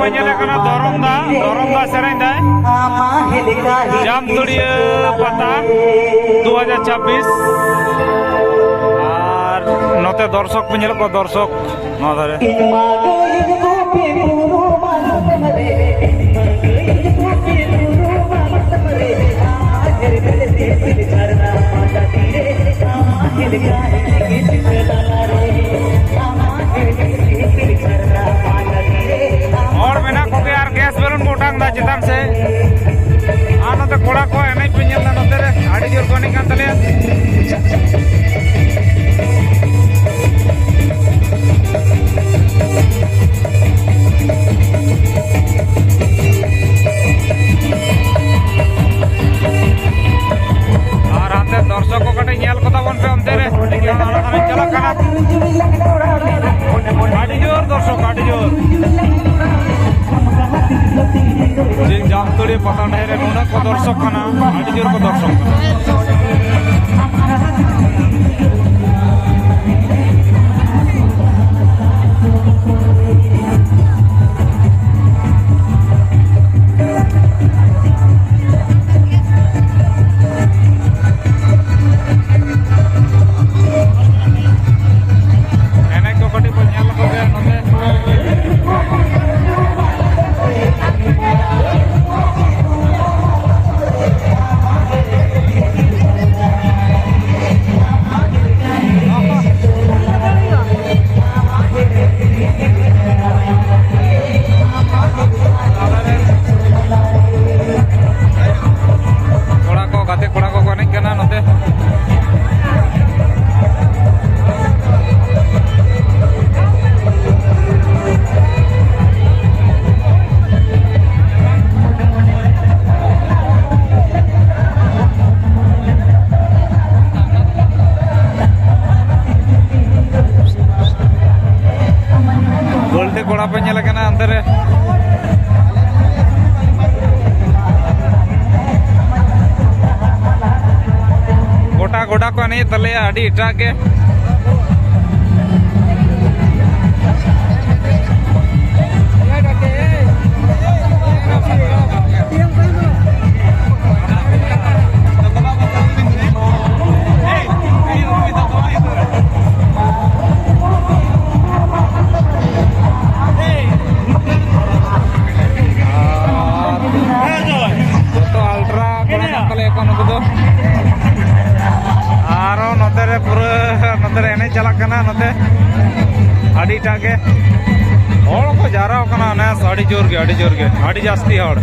nyele kana dorongda sereng dai Jamturia Pata 2026 আর নতে দর্শক পেঞ্জেল কো দর্শক নধারে और मेना को यार गैस बैलून मोटांग दा चितान से आ नते कोड़ा को एनै पेंजल दा नते रे आडी जोर कोनी कान तले और आते दर्शक को कटे नेल कोता बन पे अंते रे चला काना आडी जोर दर्शक आडी जोर जिन जामतोड़ी पता ढेरे नुना को दर्शक खाना आडी जोर को दर्शक कोड़ा पे ñele kana अंदर गोटा गोटा को नहीं तले आडी इटा के आड़ीटागे हड़ को जारा नेस आड़ी जोर गे आड़ी जास्ती हड़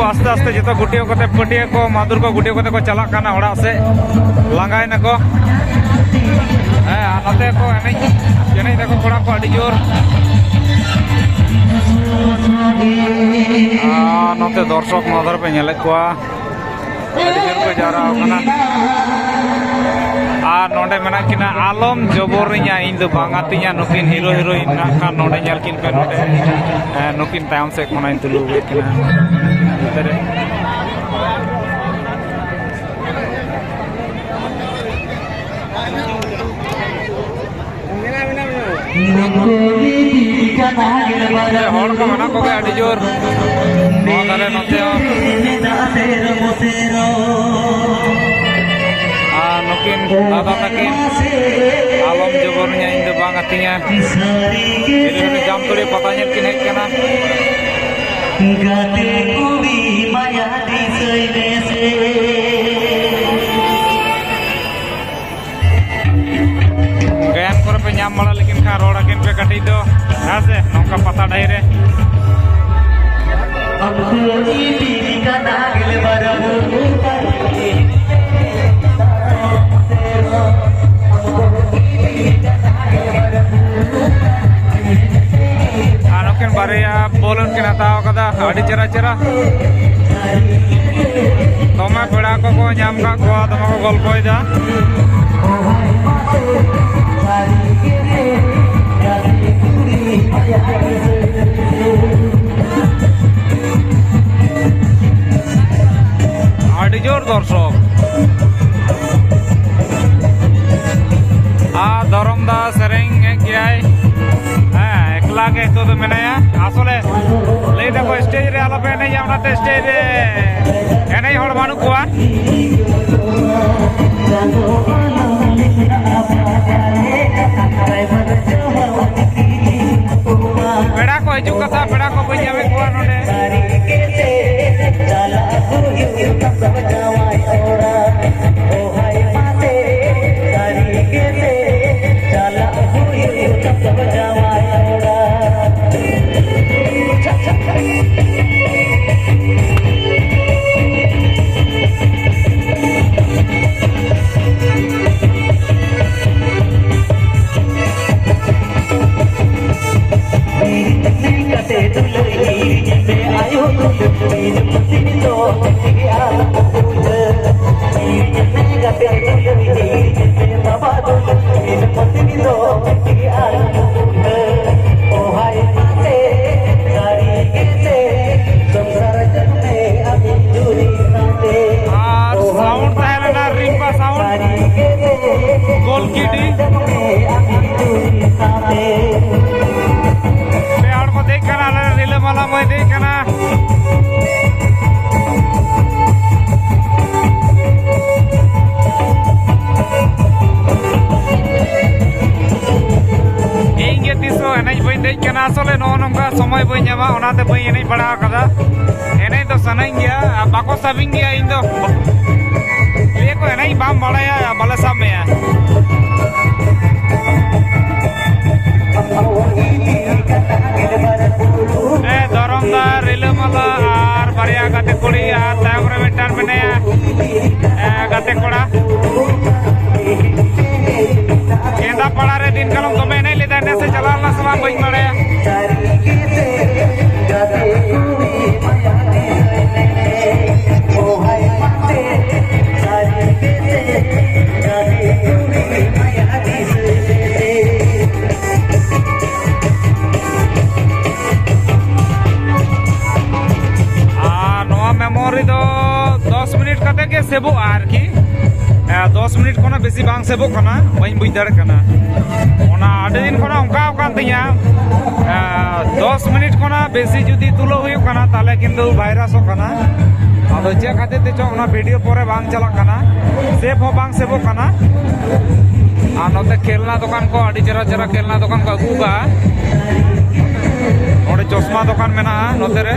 आस्ते आस्ते जो गुटिया को पटिया को मादुर को गुटिया को चला ओड़ा से लांगायना को नते को एने देखो कोड़ा को आड़ी जोर नते दर्शक नदर पे नेले कोआ आड़ी जोर को जारा होना आ नोंडे मेना किना आलम जबोरिया इन दो बांगातिया नुकिन हीरो हीरोइन ना का नोंडे नेल किन पे नोंडे नुकिन तायम से कोना इन तुलु किना तेरे हड़ को मना को आड़ी जोर नोते नुकिन दादा तकिन आलम जबोरिया इन दो बांगातिया जामतोड़ी पता नेल किन हेज कना गाते कुबी माया दिसैले से गायन करे पे नाम मला लेकिन खा रोड़ा किन पे कटी दो हासे नौका पता ढाइरे अब कोई दीदी का नागल बरबू बारिया बोलन के हताव कदा आड़ी चेरा चेरा तोमे पेड़ा को नाम का कोआ तोमा को गल्पयदा आड़ी जोर दर्शक धरम दा सेरेंग गया एकला के तो मेनाया आसले लई देखो स्टेज रे आलो पे नहीं जावनाते स्टेज रे एनै हड़ बानु कोआ पेड़ा को हिजू कथा पेड़ा को बई जावे कोआ नोडे आसले नो नंका समय बई नामा ओनाते बई एनै पड़ा कदा एनै तो सनाई गया बाको साबिंग गया इन दो ये को एनै बाम बड़ाया बाले साब में धरमदार रिलमाला आर बारिया गाते कुड़ी आर तायम रे मिटान मेनेया गाते कोड़ा केंदा पड़ा रे दिन कलम तो मैं नहीं लेता ने से चलाना समा बई मड़े मेमोरी दो 10 मिनट कते के सेबो आर की 10 मिनट कोना बेसी बांग सेबो खाना बई बुझ दड़ कना ओना आडे दिन कोना उनका कान तिया 10 मिनट कोना बेसी जुदी तुलो हुयो कना ताले किंतु भाइरास हो कना आदो जे खाते ते चो ओना वीडियो परे बांग चला कना सेब हो बांग सेबो कना आ नोते खेलना दुकान को आडी चरा चरा खेलना दुकान को अगुगा ओडे चश्मा दुकान मेना नोते रे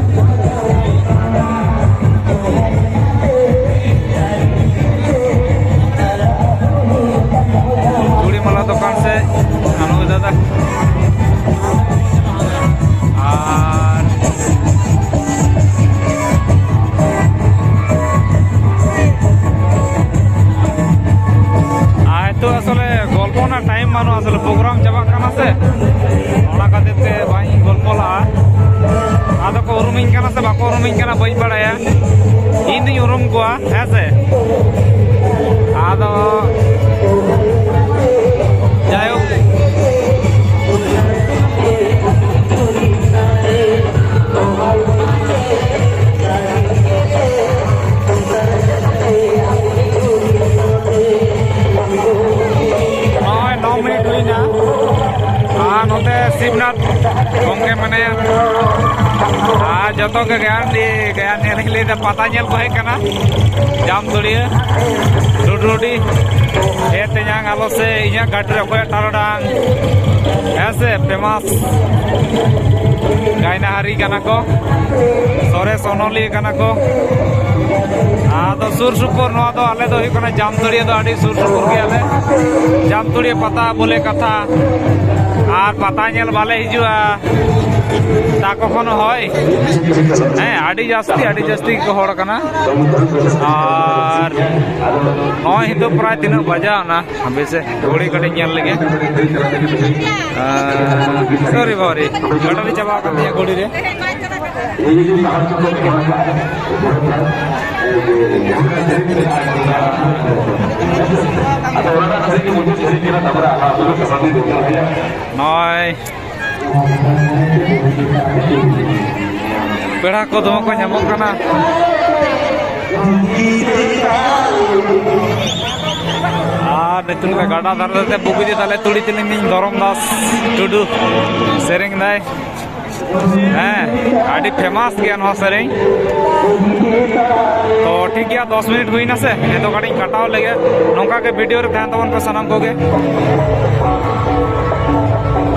चूड़ी माला दुकान से आनो दादा तो असले गल्पना टाइम मानो असले प्रोग्राम चाबा काना से ओना खातिर ते बाई गल्पला आदो को उरुमिन काना से बाको उरुमिन काना बई बड़ाया इन दी उरुम कोआ ऐसे आदो जायो नोते शिवनाथ गंगे मने जो के ज्ञान लिए पता नेल को हेकना जाम दुड़िया डुडुडी ए तेजांग आलो से इया घाट रे कोय टारडांग ऐसे फेमस गायनाहारी कना को सोरे सोनोली कना को आदो सुर सुपुर नो दो आले दो हिकना जामतुड़िया दो आडी सुर सुपुर के आले जामतुड़िया पता बोले कथा आर पता नेल बाले हिजुआ তা কখনো হয় হ্যাঁ আডি জাস্তি को हड़ कना और नॉय हितो प्राय तीन बजा ना हमें से घोड़ी कटे ñal लगे सॉरी बारी बैटरी चाबा कर दिया घोड़ी रे नॉय पेड़ा को दम को ñamok kana আর নিতুন কা গাডা ধারতে বুগিদি তালে তুড়ি তিলিং ধরম দাস টুডু সেরিং দাই হ্যাঁ আডি ফেমাস গিয়া নয়া সেরিং তো ঠিক গিয়া 10 মিনিট হুই না সে এতো গাড়ি কাটাও লাগে নঙ্কা के वीडियो रे ध्यान तवन पे सनम कोगे